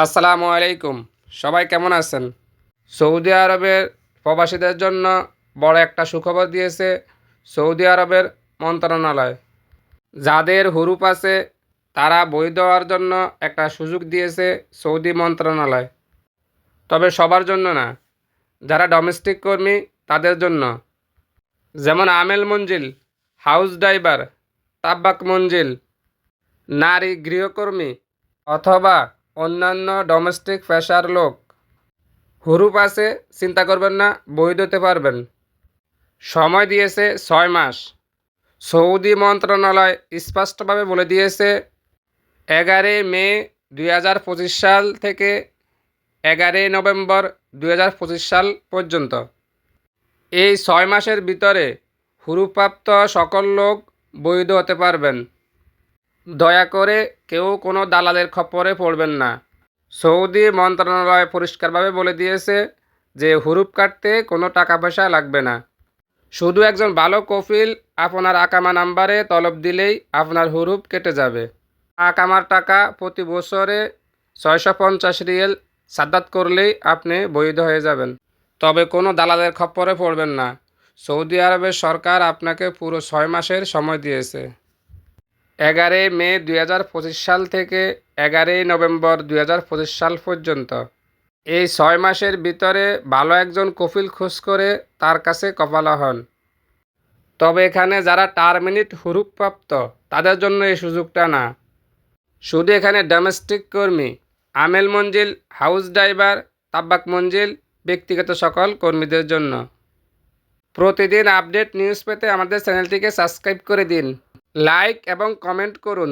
আসসালামু আলাইকুম। সবাই কেমন আছেন? সৌদি আরবের প্রবাসীদের জন্য বড় একটা সুখবর দিয়েছে সৌদি আরবের মন্ত্রণালয়। যাদের হুরুপ আছে তারা বৈধ হওয়ার জন্য একটা সুযোগ দিয়েছে সৌদি মন্ত্রণালয়। তবে সবার জন্য না, যারা ডোমেস্টিক কর্মী তাদের জন্য। যেমন আমেল মঞ্জিল, হাউস ড্রাইভার, তাব্বাক মঞ্জিল, নারী গৃহকর্মী অথবা অন্যান্য ডোমেস্টিক পেশার লোক। হুরুপ আছে, চিন্তা করবেন না, বৈধ হতে পারবেন। সময় দিয়েছে 6 মাস। সৌদি মন্ত্রণালয় স্পষ্টভাবে বলে দিয়েছে 11 মে 2025 সাল থেকে 11 নভেম্বর 2025 সাল পর্যন্ত। এই 6 মাসের ভিতরে হুরুপ্রাপ্ত সকল লোক বৈধ হতে পারবেন। দয়া করে কেউ কোনো দালালের খপ্পরে পড়বেন না। সৌদি মন্ত্রণালয় পরিষ্কারভাবে বলে দিয়েছে যে হুরুপ কাটতে কোনো টাকা পয়সা লাগবে না। শুধু একজন ভালো কফিল আপনার আকামা নাম্বারে তলব দিলেই আপনার হুরুপ কেটে যাবে। আকামার টাকা প্রতি বছরে 650 রিয়েল সাদ্দাত করলেই আপনি বৈধ হয়ে যাবেন। তবে কোনো দালালের খপ্পরে পড়বেন না। সৌদি আরবের সরকার আপনাকে পুরো 6 মাসের সময় দিয়েছে। 11 মে 2025 সাল থেকে 11 নভেম্বর 2025 সাল পর্যন্ত। এই 6 মাসের ভিতরে ভালো একজন কফিল খোঁজ করে তার কাছে কফালা হন। তবে এখানে যারা টার্মিনেট হুরুপপ্রাপ্ত তাদের জন্য এই সুযোগটা না। শুধু এখানে ডোমেস্টিক কর্মী, আমেল মঞ্জিল, হাউস ড্রাইভার, তাব্বাক মঞ্জিল, ব্যক্তিগত সকল কর্মীদের জন্য। প্রতিদিন আপডেট নিউজ পেতে আমাদের চ্যানেলটিকে সাবস্ক্রাইব করে দিন, লাইক এবং কমেন্ট করুন।